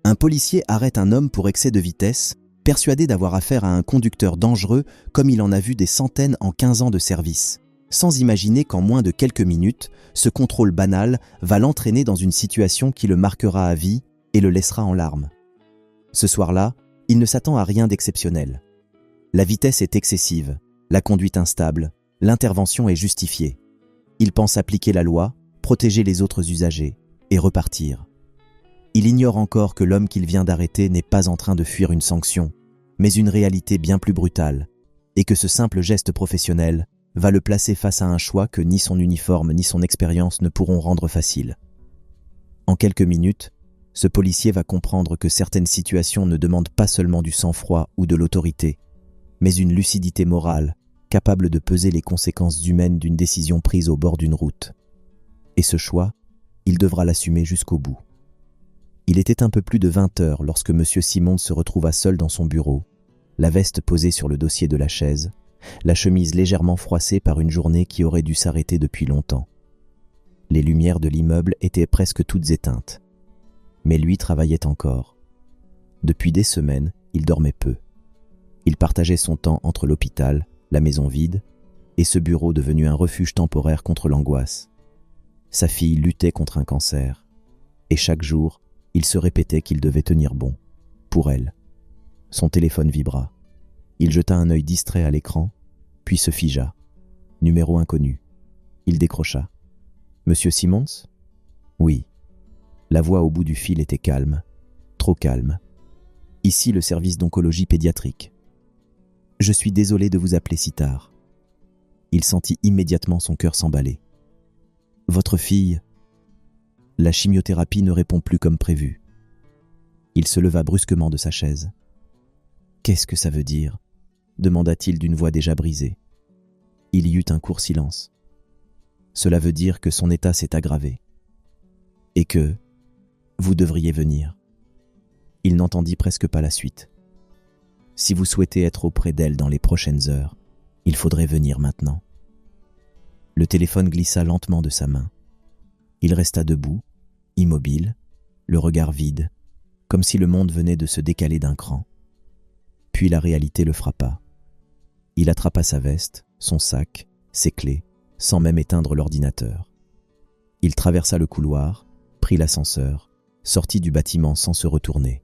Un policier arrête un homme pour excès de vitesse, persuadé d'avoir affaire à un conducteur dangereux comme il en a vu des centaines en 15 ans de service, sans imaginer qu'en moins de quelques minutes, ce contrôle banal va l'entraîner dans une situation qui le marquera à vie et le laissera en larmes. Ce soir-là, il ne s'attend à rien d'exceptionnel. La vitesse est excessive, la conduite instable, l'intervention est justifiée. Il pense appliquer la loi, protéger les autres usagers et repartir. Il ignore encore que l'homme qu'il vient d'arrêter n'est pas en train de fuir une sanction, mais une réalité bien plus brutale, et que ce simple geste professionnel va le placer face à un choix que ni son uniforme ni son expérience ne pourront rendre facile. En quelques minutes, ce policier va comprendre que certaines situations ne demandent pas seulement du sang-froid ou de l'autorité, mais une lucidité morale capable de peser les conséquences humaines d'une décision prise au bord d'une route. Et ce choix, il devra l'assumer jusqu'au bout. Il était un peu plus de 20 heures lorsque M. Simon se retrouva seul dans son bureau, la veste posée sur le dossier de la chaise, la chemise légèrement froissée par une journée qui aurait dû s'arrêter depuis longtemps. Les lumières de l'immeuble étaient presque toutes éteintes. Mais lui travaillait encore. Depuis des semaines, il dormait peu. Il partageait son temps entre l'hôpital, la maison vide, et ce bureau devenu un refuge temporaire contre l'angoisse. Sa fille luttait contre un cancer, et chaque jour, il se répétait qu'il devait tenir bon, pour elle. Son téléphone vibra. Il jeta un œil distrait à l'écran, puis se figea. Numéro inconnu. Il décrocha. « Monsieur Simons ?» ?»« Oui. » La voix au bout du fil était calme, trop calme. « Ici le service d'oncologie pédiatrique. »« Je suis désolé de vous appeler si tard. » Il sentit immédiatement son cœur s'emballer. « Votre fille... » La chimiothérapie ne répond plus comme prévu. Il se leva brusquement de sa chaise. « Qu'est-ce que ça veut dire ?» demanda-t-il d'une voix déjà brisée. Il y eut un court silence. « Cela veut dire que son état s'est aggravé. Et que vous devriez venir. » Il n'entendit presque pas la suite. « Si vous souhaitez être auprès d'elle dans les prochaines heures, il faudrait venir maintenant. » Le téléphone glissa lentement de sa main. Il resta debout, immobile, le regard vide, comme si le monde venait de se décaler d'un cran. Puis la réalité le frappa. Il attrapa sa veste, son sac, ses clés, sans même éteindre l'ordinateur. Il traversa le couloir, prit l'ascenseur, sortit du bâtiment sans se retourner.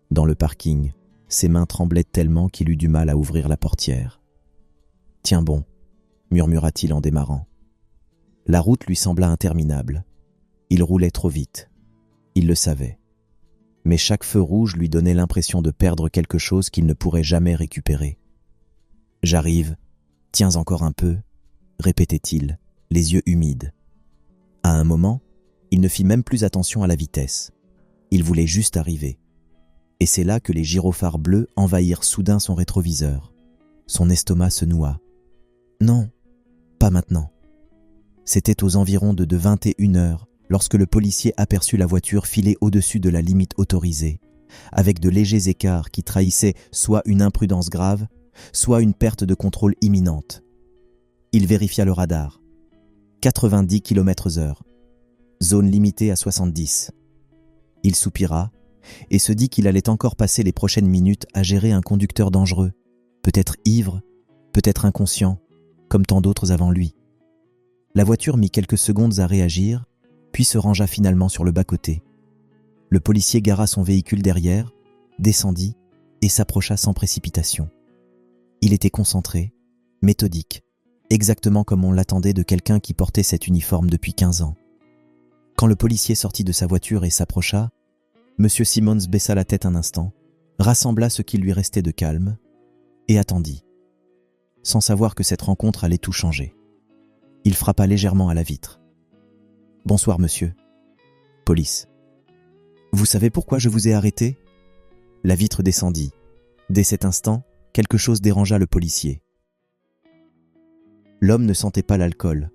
Dans le parking, ses mains tremblaient tellement qu'il eut du mal à ouvrir la portière. « Tiens bon », murmura-t-il en démarrant. La route lui sembla interminable. Il roulait trop vite. Il le savait. Mais chaque feu rouge lui donnait l'impression de perdre quelque chose qu'il ne pourrait jamais récupérer. « J'arrive. Tiens encore un peu », répétait-il, les yeux humides. À un moment, il ne fit même plus attention à la vitesse. Il voulait juste arriver. Et c'est là que les gyrophares bleus envahirent soudain son rétroviseur. Son estomac se noua. Non, pas maintenant. C'était aux environs de 21 heures lorsque le policier aperçut la voiture filer au-dessus de la limite autorisée, avec de légers écarts qui trahissaient soit une imprudence grave, soit une perte de contrôle imminente. Il vérifia le radar. 90 km/h. Zone limitée à 70. Il soupira et se dit qu'il allait encore passer les prochaines minutes à gérer un conducteur dangereux, peut-être ivre, peut-être inconscient, comme tant d'autres avant lui. La voiture mit quelques secondes à réagir, puis se rangea finalement sur le bas-côté. Le policier gara son véhicule derrière, descendit et s'approcha sans précipitation. Il était concentré, méthodique, exactement comme on l'attendait de quelqu'un qui portait cet uniforme depuis 15 ans. Quand le policier sortit de sa voiture et s'approcha, M. Simons baissa la tête un instant, rassembla ce qui lui restait de calme et attendit, sans savoir que cette rencontre allait tout changer. Il frappa légèrement à la vitre. « Bonsoir, monsieur. »« Police. »« Vous savez pourquoi je vous ai arrêté ?» La vitre descendit. Dès cet instant, quelque chose dérangea le policier. L'homme ne sentait pas l'alcool.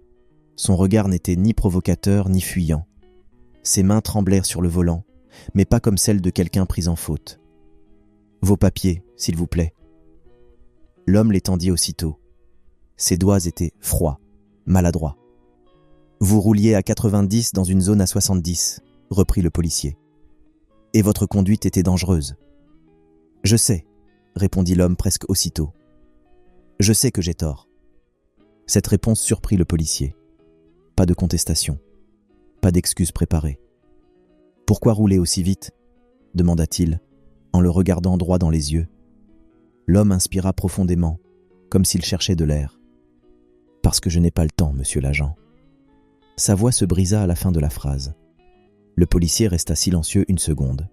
Son regard n'était ni provocateur ni fuyant. Ses mains tremblèrent sur le volant, mais pas comme celles de quelqu'un pris en faute. « Vos papiers, s'il vous plaît. » L'homme les tendit aussitôt. Ses doigts étaient froids, maladroits. « Vous rouliez à 90 dans une zone à 70, reprit le policier. « Et votre conduite était dangereuse. »« Je sais, » répondit l'homme presque aussitôt. « Je sais que j'ai tort. » Cette réponse surprit le policier. Pas de contestation. Pas d'excuse préparée. « Pourquoi rouler aussi vite ?» demanda-t-il, en le regardant droit dans les yeux. L'homme inspira profondément, comme s'il cherchait de l'air. « Parce que je n'ai pas le temps, monsieur l'agent. » Sa voix se brisa à la fin de la phrase. Le policier resta silencieux une seconde.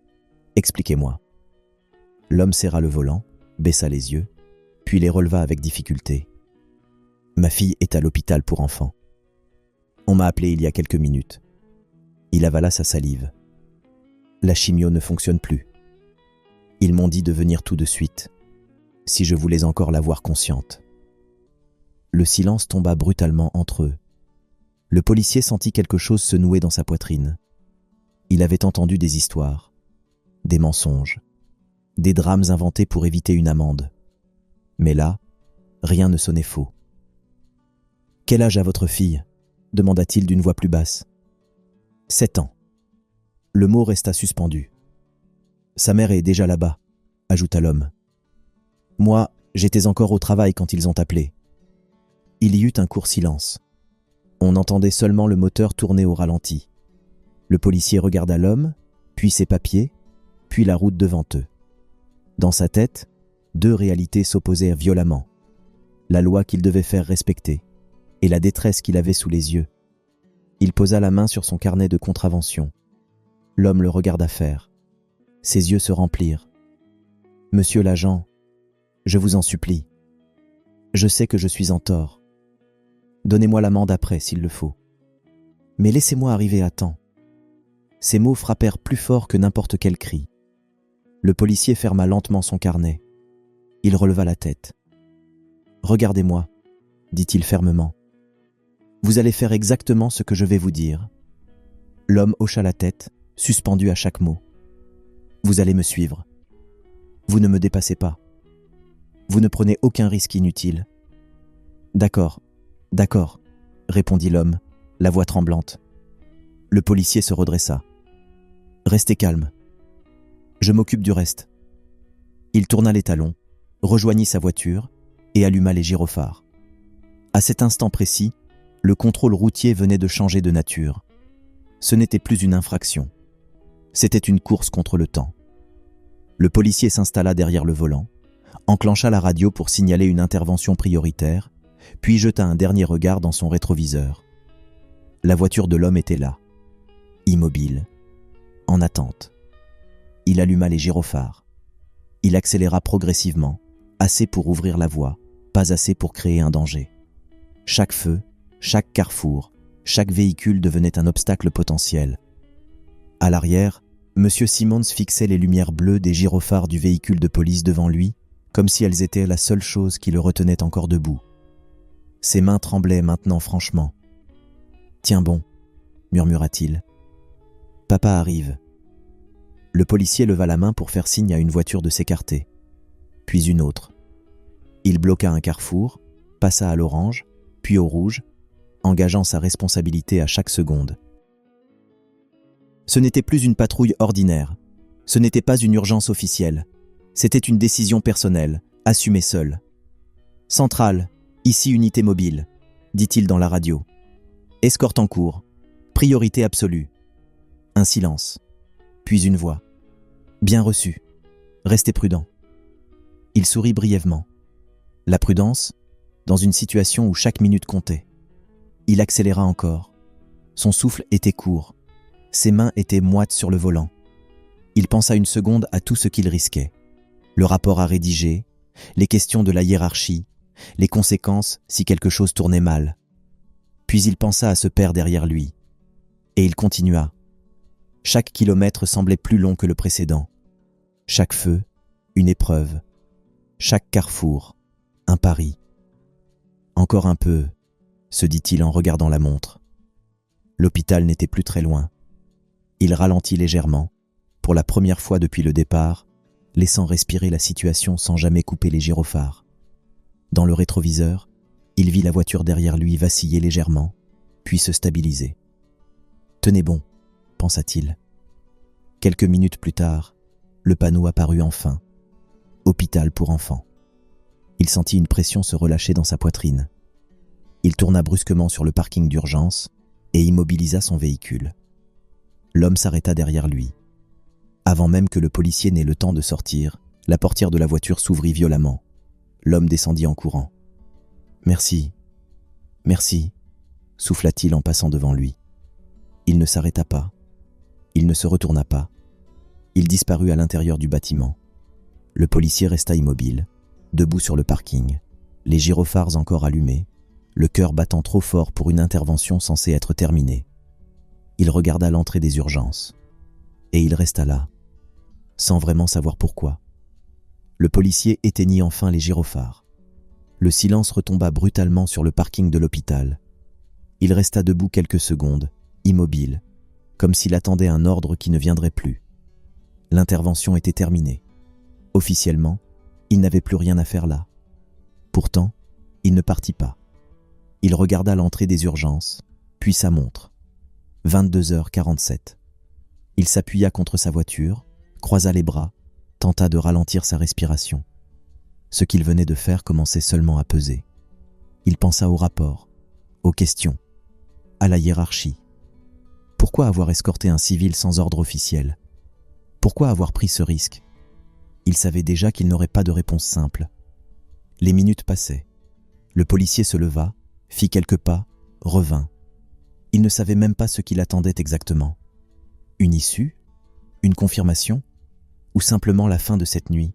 « Expliquez-moi. » L'homme serra le volant, baissa les yeux, puis les releva avec difficulté. « Ma fille est à l'hôpital pour enfants. On m'a appelé il y a quelques minutes. » Il avala sa salive. « La chimio ne fonctionne plus. Ils m'ont dit de venir tout de suite, si je voulais encore la voir consciente. » Le silence tomba brutalement entre eux. Le policier sentit quelque chose se nouer dans sa poitrine. Il avait entendu des histoires, des mensonges, des drames inventés pour éviter une amende. Mais là, rien ne sonnait faux. « Quel âge a votre fille ?» demanda-t-il d'une voix plus basse. « 7 ans. » Le mot resta suspendu. « Sa mère est déjà là-bas, » ajouta l'homme. « Moi, j'étais encore au travail quand ils ont appelé. » Il y eut un court silence. On entendait seulement le moteur tourner au ralenti. Le policier regarda l'homme, puis ses papiers, puis la route devant eux. Dans sa tête, 2 réalités s'opposèrent violemment. La loi qu'il devait faire respecter et la détresse qu'il avait sous les yeux. Il posa la main sur son carnet de contraventions. L'homme le regarda faire. Ses yeux se remplirent. « Monsieur l'agent, je vous en supplie. Je sais que je suis en tort. Donnez-moi l'amende après, s'il le faut. Mais laissez-moi arriver à temps. » Ces mots frappèrent plus fort que n'importe quel cri. Le policier ferma lentement son carnet. Il releva la tête. « Regardez-moi, » dit-il fermement. « Vous allez faire exactement ce que je vais vous dire. » L'homme hocha la tête, suspendu à chaque mot. « Vous allez me suivre. Vous ne me dépassez pas. Vous ne prenez aucun risque inutile. »« D'accord, d'accord, » répondit l'homme, la voix tremblante. Le policier se redressa. « Restez calme. Je m'occupe du reste. » Il tourna les talons, rejoignit sa voiture et alluma les gyrophares. À cet instant précis, le contrôle routier venait de changer de nature. Ce n'était plus une infraction. C'était une course contre le temps. Le policier s'installa derrière le volant, enclencha la radio pour signaler une intervention prioritaire, puis jeta un dernier regard dans son rétroviseur. La voiture de l'homme était là, immobile, en attente. Il alluma les gyrophares. Il accéléra progressivement, assez pour ouvrir la voie, pas assez pour créer un danger. Chaque feu, chaque carrefour, chaque véhicule devenait un obstacle potentiel. À l'arrière, M. Simmons fixait les lumières bleues des gyrophares du véhicule de police devant lui, comme si elles étaient la seule chose qui le retenait encore debout. Ses mains tremblaient maintenant franchement. « Tiens bon, » murmura-t-il. « Papa arrive. » Le policier leva la main pour faire signe à une voiture de s'écarter, puis une autre. Il bloqua un carrefour, passa à l'orange, puis au rouge, engageant sa responsabilité à chaque seconde. Ce n'était plus une patrouille ordinaire. Ce n'était pas une urgence officielle. C'était une décision personnelle, assumée seule. « Centrale, ici unité mobile », dit-il dans la radio. « Escorte en cours. Priorité absolue. » Un silence. Puis une voix. « Bien reçu. Restez prudent. » Il sourit brièvement. La prudence, dans une situation où chaque minute comptait. Il accéléra encore. Son souffle était court. Ses mains étaient moites sur le volant. Il pensa une seconde à tout ce qu'il risquait. Le rapport à rédiger, les questions de la hiérarchie, les conséquences si quelque chose tournait mal. Puis il pensa à ce père derrière lui. Et il continua. Chaque kilomètre semblait plus long que le précédent. Chaque feu, une épreuve. Chaque carrefour, un pari. Encore un peu, se dit-il en regardant la montre. L'hôpital n'était plus très loin. Il ralentit légèrement, pour la première fois depuis le départ, laissant respirer la situation sans jamais couper les gyrophares. Dans le rétroviseur, il vit la voiture derrière lui vaciller légèrement, puis se stabiliser. « Tenez bon », pensa-t-il. Quelques minutes plus tard, le panneau apparut enfin. Hôpital pour enfants. Il sentit une pression se relâcher dans sa poitrine. Il tourna brusquement sur le parking d'urgence et immobilisa son véhicule. L'homme s'arrêta derrière lui. Avant même que le policier n'ait le temps de sortir, la portière de la voiture s'ouvrit violemment. L'homme descendit en courant. « Merci, merci », souffla-t-il en passant devant lui. Il ne s'arrêta pas. Il ne se retourna pas. Il disparut à l'intérieur du bâtiment. Le policier resta immobile, debout sur le parking, les gyrophares encore allumés, le cœur battant trop fort pour une intervention censée être terminée. Il regarda l'entrée des urgences. Et il resta là, sans vraiment savoir pourquoi. Le policier éteignit enfin les gyrophares. Le silence retomba brutalement sur le parking de l'hôpital. Il resta debout quelques secondes, immobile, comme s'il attendait un ordre qui ne viendrait plus. L'intervention était terminée. Officiellement, il n'avait plus rien à faire là. Pourtant, il ne partit pas. Il regarda l'entrée des urgences, puis sa montre. 22h47. Il s'appuya contre sa voiture, croisa les bras, tenta de ralentir sa respiration. Ce qu'il venait de faire commençait seulement à peser. Il pensa au rapport, aux questions, à la hiérarchie. Pourquoi avoir escorté un civil sans ordre officiel? Pourquoi avoir pris ce risque? Il savait déjà qu'il n'aurait pas de réponse simple. Les minutes passaient. Le policier se leva, fit quelques pas, revint. Il ne savait même pas ce qu'il attendait exactement. Une issue? Une confirmation? Ou simplement la fin de cette nuit?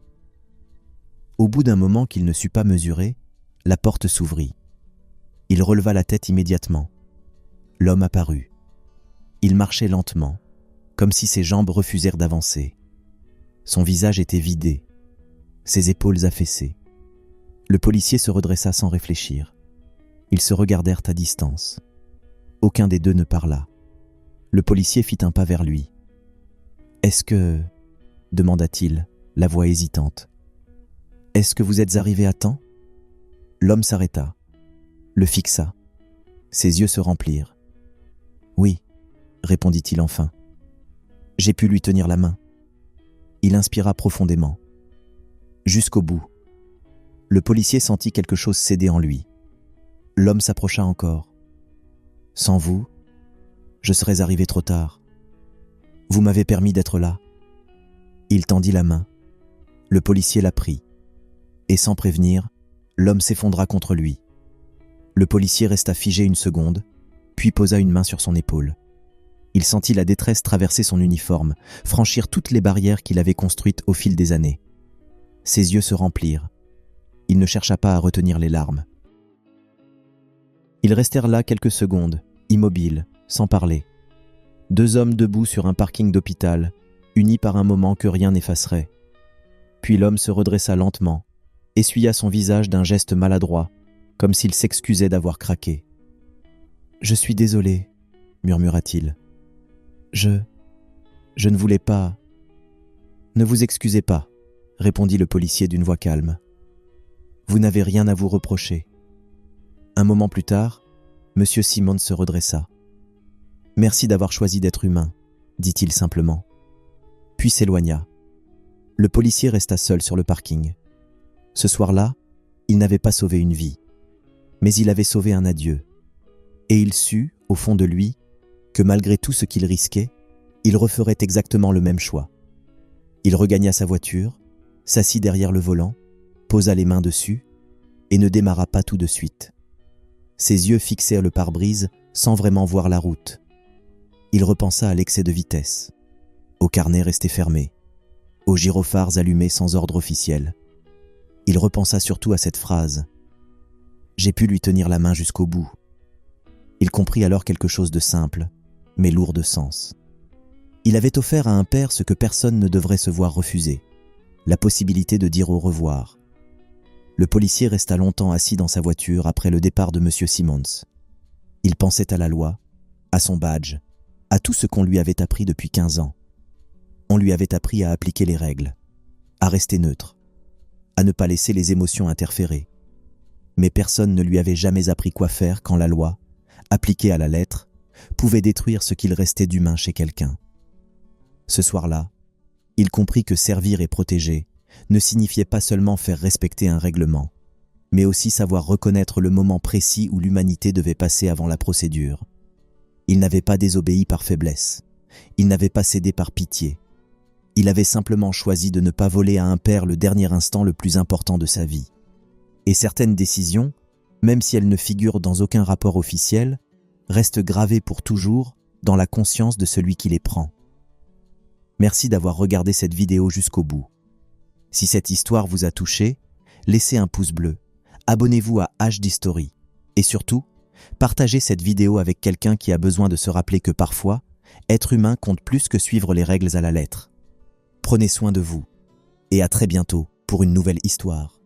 Au bout d'un moment qu'il ne sut pas mesurer, la porte s'ouvrit. Il releva la tête immédiatement. L'homme apparut. Il marchait lentement, comme si ses jambes refusèrent d'avancer. Son visage était vidé, ses épaules affaissées. Le policier se redressa sans réfléchir. Ils se regardèrent à distance. Aucun des deux ne parla. Le policier fit un pas vers lui. « Est-ce que... » demanda-t-il, la voix hésitante. « Est-ce que vous êtes arrivé à temps ?» L'homme s'arrêta, le fixa. Ses yeux se remplirent. « Oui, » répondit-il enfin. J'ai pu lui tenir la main. Il inspira profondément. Jusqu'au bout. Le policier sentit quelque chose céder en lui. L'homme s'approcha encore. « Sans vous, je serais arrivé trop tard. Vous m'avez permis d'être là. » Il tendit la main. Le policier la prit. Et sans prévenir, l'homme s'effondra contre lui. Le policier resta figé une seconde, puis posa une main sur son épaule. Il sentit la détresse traverser son uniforme, franchir toutes les barrières qu'il avait construites au fil des années. Ses yeux se remplirent. Il ne chercha pas à retenir les larmes. Ils restèrent là quelques secondes, immobiles, sans parler. Deux hommes debout sur un parking d'hôpital, unis par un moment que rien n'effacerait. Puis l'homme se redressa lentement, essuya son visage d'un geste maladroit, comme s'il s'excusait d'avoir craqué. « Je suis désolé, » murmura-t-il. « Je ne voulais pas... » « Ne vous excusez pas, » répondit le policier d'une voix calme. « Vous n'avez rien à vous reprocher. » Un moment plus tard, M. Simmons se redressa. « Merci d'avoir choisi d'être humain, » dit-il simplement. Puis s'éloigna. Le policier resta seul sur le parking. Ce soir-là, il n'avait pas sauvé une vie, mais il avait sauvé un adieu. Et il sut, au fond de lui, que malgré tout ce qu'il risquait, il referait exactement le même choix. Il regagna sa voiture, s'assit derrière le volant, posa les mains dessus et ne démarra pas tout de suite. Ses yeux fixèrent le pare-brise sans vraiment voir la route. Il repensa à l'excès de vitesse, au carnet resté fermé, aux gyrophares allumés sans ordre officiel. Il repensa surtout à cette phrase « J'ai pu lui tenir la main jusqu'au bout ». Il comprit alors quelque chose de simple, mais lourd de sens. Il avait offert à un père ce que personne ne devrait se voir refuser, la possibilité de dire au revoir. Le policier resta longtemps assis dans sa voiture après le départ de M. Simmons. Il pensait à la loi, à son badge, à tout ce qu'on lui avait appris depuis 15 ans. On lui avait appris à appliquer les règles, à rester neutre, à ne pas laisser les émotions interférer. Mais personne ne lui avait jamais appris quoi faire quand la loi, appliquée à la lettre, pouvait détruire ce qu'il restait d'humain chez quelqu'un. Ce soir-là, il comprit que servir et protéger ne signifiait pas seulement faire respecter un règlement, mais aussi savoir reconnaître le moment précis où l'humanité devait passer avant la procédure. Il n'avait pas désobéi par faiblesse, il n'avait pas cédé par pitié. Il avait simplement choisi de ne pas voler à un père le dernier instant le plus important de sa vie. Et certaines décisions, même si elles ne figurent dans aucun rapport officiel, restent gravées pour toujours dans la conscience de celui qui les prend. Merci d'avoir regardé cette vidéo jusqu'au bout. Si cette histoire vous a touché, laissez un pouce bleu, abonnez-vous à HD Story et surtout, partagez cette vidéo avec quelqu'un qui a besoin de se rappeler que parfois, être humain compte plus que suivre les règles à la lettre. Prenez soin de vous et à très bientôt pour une nouvelle histoire.